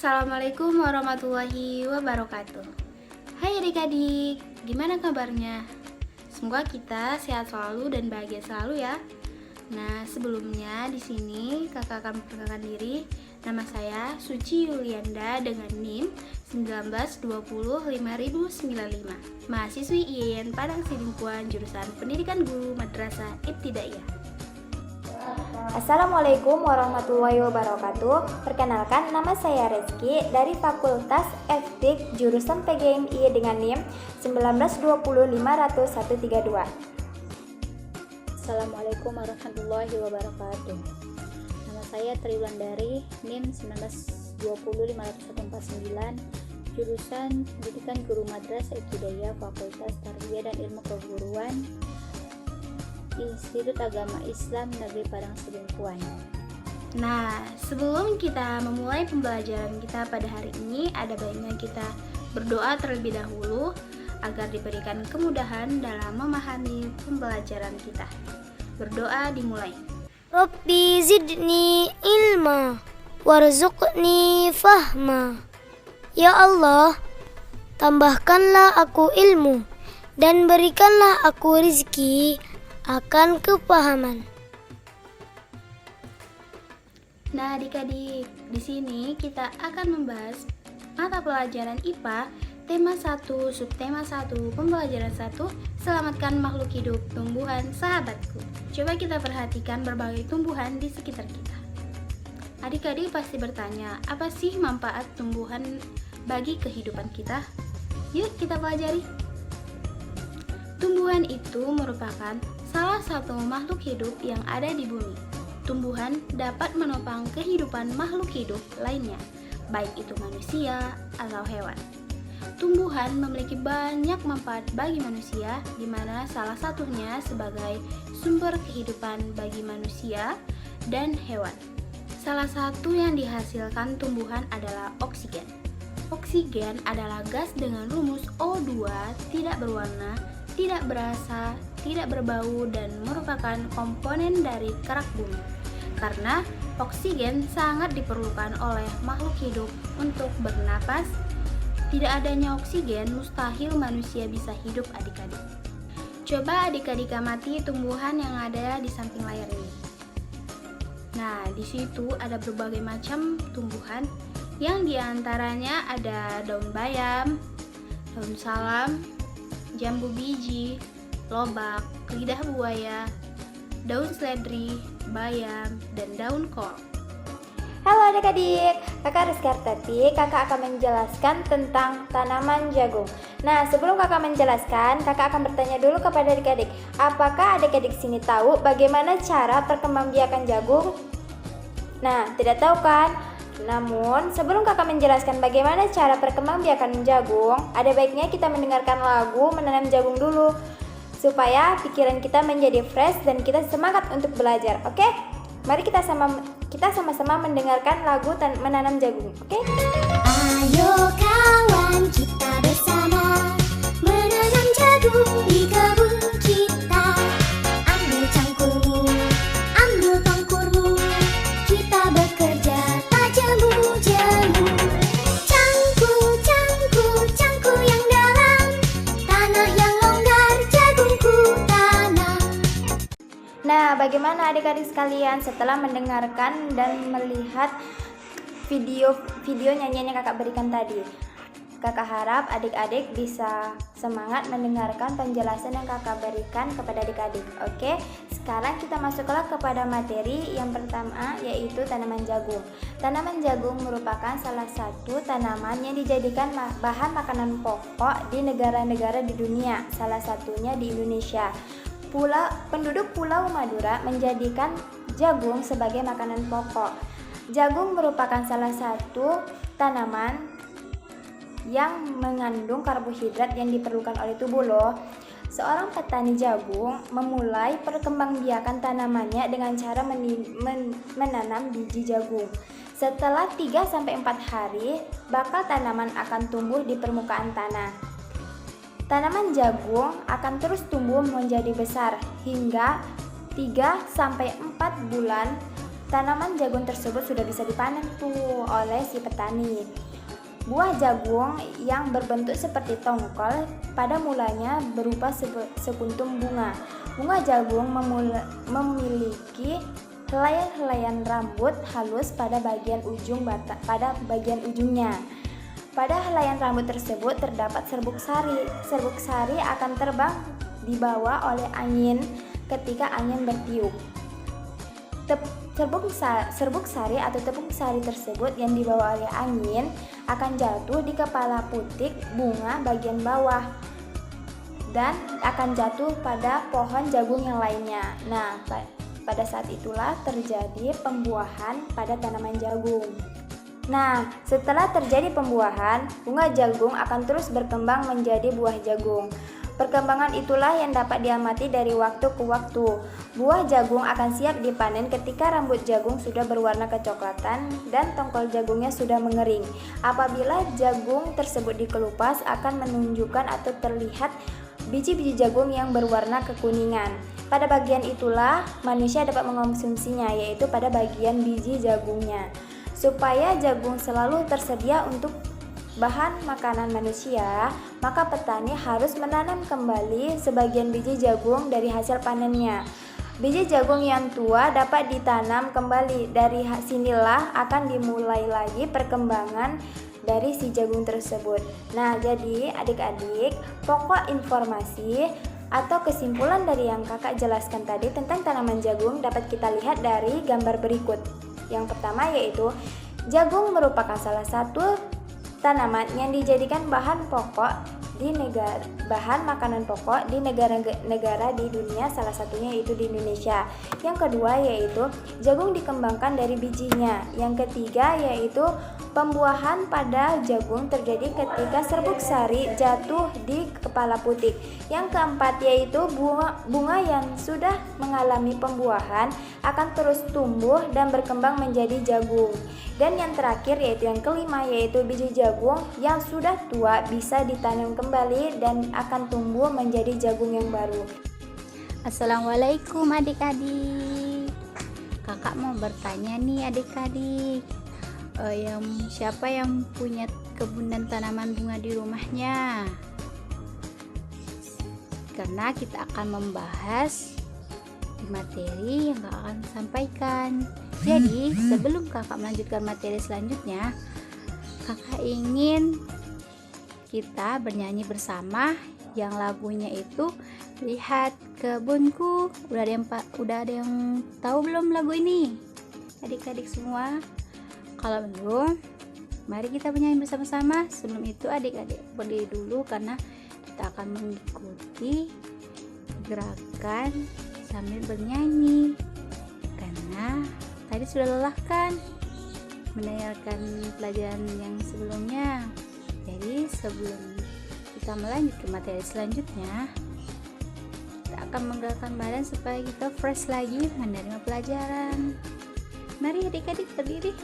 Assalamualaikum warahmatullahi wabarakatuh. Hai adik-adik, gimana kabarnya? Semoga kita sehat selalu dan bahagia selalu ya. Nah, sebelumnya di sini kakak akan memperkenalkan diri. Nama saya Suci Yulianda dengan NIM 1920595, mahasiswi IAIN Padang Sidimpuan, jurusan Pendidikan Guru Madrasah Ibtidaiyah. Assalamualaikum warahmatullahi wabarakatuh. Perkenalkan, nama saya Rizky dari Fakultas FTIK jurusan PGMI dengan NIM 192050132. Assalamualaikum warahmatullahi wabarakatuh. Nama saya Triwulandari, NIM 1920549, jurusan Pendidikan Guru Madrasah Ibtidaiyah, Fakultas Tarbiyah dan Ilmu Keguruan, Institut Agama Islam Negeri Padang Sidimpuan. Nah, sebelum kita memulai pembelajaran kita pada hari ini, ada baiknya kita berdoa terlebih dahulu agar diberikan kemudahan dalam memahami pembelajaran kita. Berdoa dimulai. Rabbi zidni ilma warzuqni fahma. Ya Allah, tambahkanlah aku ilmu dan berikanlah aku rizki akan kepahaman. Nah, adik-adik, di sini kita akan membahas mata pelajaran IPA, tema 1, subtema 1, pembelajaran 1, selamatkan makhluk hidup, tumbuhan sahabatku. Coba kita perhatikan berbagai tumbuhan di sekitar kita. Adik-adik pasti bertanya, apa sih manfaat tumbuhan bagi kehidupan kita? Yuk kita pelajari. Tumbuhan itu merupakan salah satu makhluk hidup yang ada di bumi. Tumbuhan dapat menopang kehidupan makhluk hidup lainnya, baik itu manusia atau hewan. Tumbuhan memiliki banyak manfaat bagi manusia, di mana salah satunya sebagai sumber kehidupan bagi manusia dan hewan. Salah satu yang dihasilkan tumbuhan adalah oksigen. Oksigen adalah gas dengan rumus O2, tidak berwarna, tidak berasa, tidak berbau, dan merupakan komponen dari kerak bumi. Karena oksigen sangat diperlukan oleh makhluk hidup untuk bernapas, tidak adanya oksigen mustahil manusia bisa hidup, adik-adik. Coba adik-adik amati tumbuhan yang ada di samping layar ini. Nah, di situ ada berbagai macam tumbuhan, yang diantaranya ada daun bayam, daun salam, jambu biji, lobak, lidah buaya, daun seledri, bayam, dan daun kol. Halo adik-adik, kakak Rizky Artati. Kakak akan menjelaskan tentang tanaman jagung. Nah, sebelum kakak menjelaskan, kakak akan bertanya dulu kepada adik-adik, apakah adik-adik sini tahu bagaimana cara perkembangbiakan jagung? Nah, tidak tahu kan? Namun, sebelum kakak menjelaskan bagaimana cara perkembangbiakan jagung, ada baiknya kita mendengarkan lagu Menanam Jagung dulu, supaya pikiran kita menjadi fresh dan kita semangat untuk belajar. Oke? Mari kita sama-sama mendengarkan lagu Menanam Jagung. Oke? Ayo kawan, kita bersama menanam jagung di kebun kita. Ambil cangkulmu, ambil tongkurmu, kita bekerja tak jemu-jemu. Cangkul yang dalam, tanah yang longgar, jagungku tanam. Nah, bagaimana adik-adik sekalian setelah mendengarkan dan melihat video nyanyian yang kakak berikan tadi? Kakak harap adik-adik bisa semangat mendengarkan penjelasan yang kakak berikan kepada adik-adik. Oke, sekarang kita masuklah kepada materi yang pertama, yaitu tanaman jagung. Tanaman jagung merupakan salah satu tanaman yang dijadikan bahan makanan pokok di negara-negara di dunia, salah satunya di Indonesia. Penduduk Pulau Madura menjadikan jagung sebagai makanan pokok. Jagung merupakan salah satu tanaman yang mengandung karbohidrat yang diperlukan oleh tubuh loh. Seorang petani jagung memulai perkembangbiakan tanamannya dengan cara menanam biji jagung. Setelah 3-4 hari, bakal tanaman akan tumbuh di permukaan tanah. Tanaman jagung akan terus tumbuh menjadi besar hingga 3-4 bulan tanaman jagung tersebut sudah bisa dipanen tuh oleh si petani. Buah jagung yang berbentuk seperti tongkol pada mulanya berupa sekuntum bunga. Bunga jagung memiliki helaian rambut halus pada bagian ujungnya. Pada helaian rambut tersebut terdapat serbuk sari. Serbuk sari akan terbang dibawa oleh angin ketika angin bertiup. Serbuk sari atau tepung sari tersebut yang dibawa oleh angin akan jatuh di kepala putik bunga bagian bawah dan akan jatuh pada pohon jagung yang lainnya. Nah, pada saat itulah terjadi pembuahan pada tanaman jagung. Nah, setelah terjadi pembuahan, bunga jagung akan terus berkembang menjadi buah jagung. Perkembangan itulah yang dapat diamati dari waktu ke waktu. Buah jagung akan siap dipanen ketika rambut jagung sudah berwarna kecoklatan dan tongkol jagungnya sudah mengering. Apabila jagung tersebut dikelupas akan menunjukkan atau terlihat biji-biji jagung yang berwarna kekuningan. Pada bagian itulah manusia dapat mengonsumsinya, yaitu pada bagian biji jagungnya. Supaya jagung selalu tersedia untuk bahan makanan manusia, maka petani harus menanam kembali sebagian biji jagung dari hasil panennya. Biji jagung yang tua dapat ditanam kembali. Dari sinilah akan dimulai lagi perkembangan dari si jagung tersebut. Nah, jadi adik-adik, pokok informasi atau kesimpulan dari yang kakak jelaskan tadi tentang tanaman jagung dapat kita lihat dari gambar berikut. Yang pertama yaitu jagung merupakan salah satu tanaman yang dijadikan bahan makanan pokok di negara di dunia, salah satunya yaitu di Indonesia. Yang kedua yaitu jagung dikembangkan dari bijinya. Yang ketiga yaitu pembuahan pada jagung terjadi ketika serbuk sari jatuh di kepala putik. Yang keempat yaitu bunga yang sudah mengalami pembuahan akan terus tumbuh dan berkembang menjadi jagung. Dan yang terakhir yaitu yang kelima yaitu biji jagung yang sudah tua bisa ditanam kembali dan akan tumbuh menjadi jagung yang baru. Assalamualaikum adik-adik. Kakak mau bertanya nih adik-adik, siapa yang punya kebunan tanaman bunga di rumahnya? Karena kita akan membahas di materi yang kakak akan sampaikan. Jadi sebelum kakak melanjutkan materi selanjutnya, kakak ingin kita bernyanyi bersama yang lagunya itu Lihat Kebunku. Udah ada yang tahu belum lagu ini? Adik-adik semua? Kalau belum, mari kita bernyanyi bersama-sama. Sebelum itu adik-adik berdiri dulu karena kita akan mengikuti gerakan sambil bernyanyi. Karena tadi sudah lelah kan mendengarkan pelajaran yang sebelumnya. Jadi sebelum kita melanjutkan materi selanjutnya, kita akan menggerakkan badan supaya kita fresh lagi menerima pelajaran. Mari adik-adik berdiri.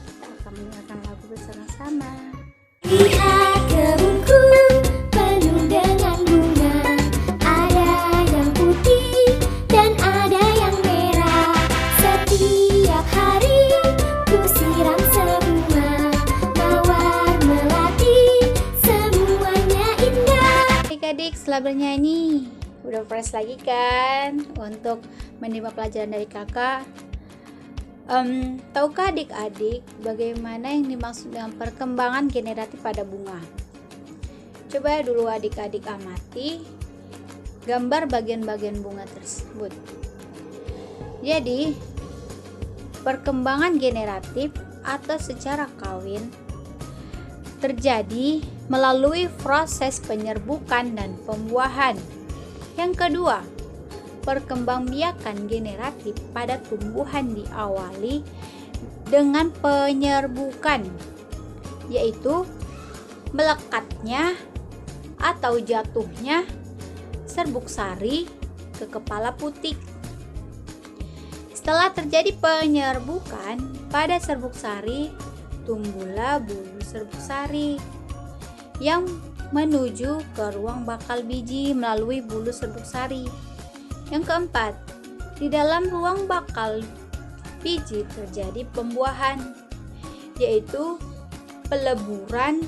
Kita akan mendengarkan lagu bersama-sama. Lihat kebunku penuh dengan bunga, ada yang putih dan ada yang merah. Setiap hari ku siram semua, mawar melati semuanya indah. Adik-adik setelah bernyanyi udah fresh lagi kan untuk menerima pelajaran dari kakak. Tahukah adik-adik bagaimana yang dimaksud dengan perkembangan generatif pada bunga? Coba dulu adik-adik amati gambar bagian-bagian bunga tersebut. Jadi perkembangan generatif atau secara kawin terjadi melalui proses penyerbukan dan pembuahan. Yang kedua, perkembangbiakan generatif pada tumbuhan diawali dengan penyerbukan, yaitu melekatnya atau jatuhnya serbuk sari ke kepala putik. Setelah terjadi penyerbukan pada serbuk sari, tumbuhlah bulu serbuk sari yang menuju ke ruang bakal biji melalui bulu serbuk sari. Yang keempat, di dalam ruang bakal biji terjadi pembuahan, yaitu peleburan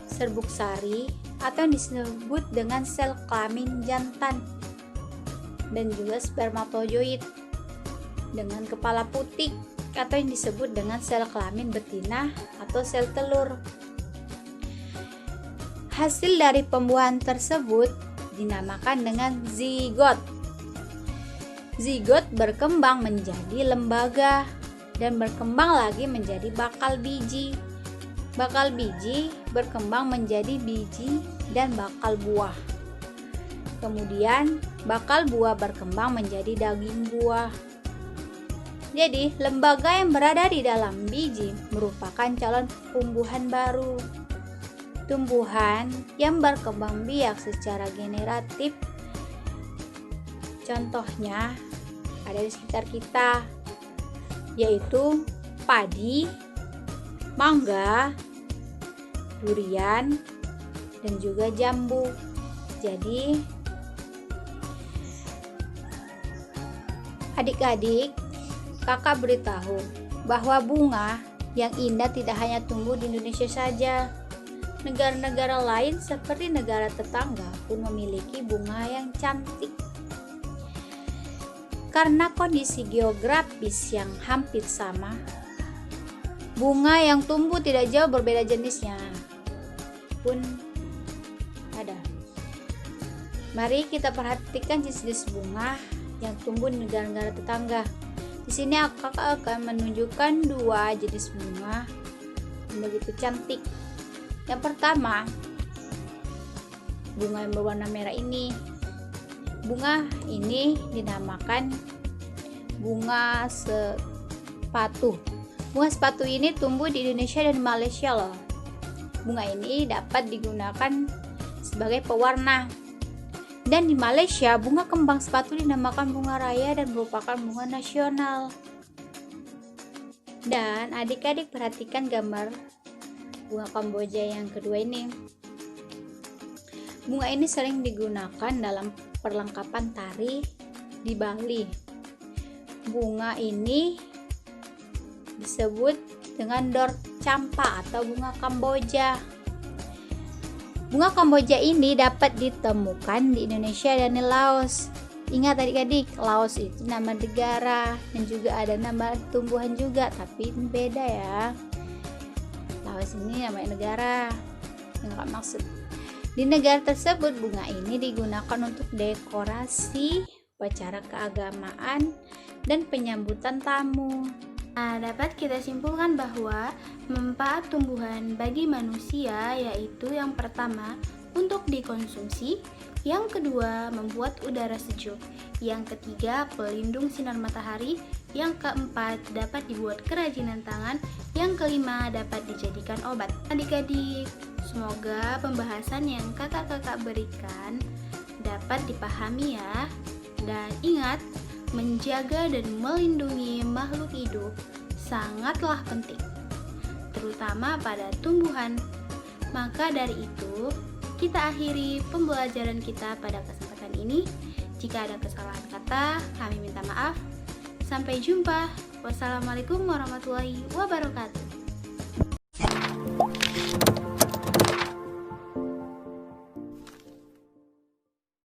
serbuk sari atau yang disebut dengan sel kelamin jantan, dan juga spermatozoid dengan kepala putih atau yang disebut dengan sel kelamin betina atau sel telur. Hasil dari pembuahan tersebut dinamakan dengan zigot. Zigot berkembang menjadi lembaga dan berkembang lagi menjadi bakal biji. Bakal biji berkembang menjadi biji dan bakal buah. Kemudian bakal buah berkembang menjadi daging buah. Jadi, lembaga yang berada di dalam biji merupakan calon tumbuhan baru. Tumbuhan yang berkembang biak secara generatif, contohnya ada di sekitar kita, yaitu padi, mangga, durian, dan juga jambu. Jadi, adik-adik, kakak beritahu bahwa bunga yang indah tidak hanya tumbuh di Indonesia saja. Negara-negara lain seperti negara tetangga pun memiliki bunga yang cantik. Karena kondisi geografis yang hampir sama, bunga yang tumbuh tidak jauh berbeda jenisnya pun ada. Mari kita perhatikan jenis-jenis bunga yang tumbuh di negara-negara tetangga. Di sini kakak akan menunjukkan 2 jenis bunga yang begitu cantik. Yang pertama, bunga yang berwarna merah ini. Bunga ini dinamakan bunga sepatu. Bunga sepatu ini tumbuh di Indonesia dan Malaysia loh. Bunga ini dapat digunakan sebagai pewarna. Dan di Malaysia, bunga kembang sepatu dinamakan bunga raya dan merupakan bunga nasional. Dan adik-adik perhatikan gambar bunga Kamboja yang kedua ini. Bunga ini sering digunakan dalam perlengkapan tari di Bali. Bunga ini disebut dengan dor campa atau bunga Kamboja. Bunga Kamboja ini dapat ditemukan di Indonesia dan di Laos. Ingat adik-adik, Laos itu nama negara dan juga ada nama tumbuhan juga, tapi beda ya. Laos ini namanya negara yang kakak maksud. Di negara tersebut bunga ini digunakan untuk dekorasi, upacara keagamaan, dan penyambutan tamu. Nah, dapat kita simpulkan bahwa manfaat tumbuhan bagi manusia yaitu yang pertama untuk dikonsumsi, yang kedua membuat udara sejuk, yang ketiga pelindung sinar matahari, yang keempat dapat dibuat kerajinan tangan, yang kelima dapat dijadikan obat. Adik-adik, semoga pembahasan yang kakak-kakak berikan dapat dipahami ya. Dan ingat, menjaga dan melindungi makhluk hidup sangatlah penting, terutama pada tumbuhan. Maka dari itu, kita akhiri pembelajaran kita pada kesempatan ini. Jika ada kesalahan kata, kami minta maaf. Sampai jumpa. Wassalamualaikum warahmatullahi wabarakatuh.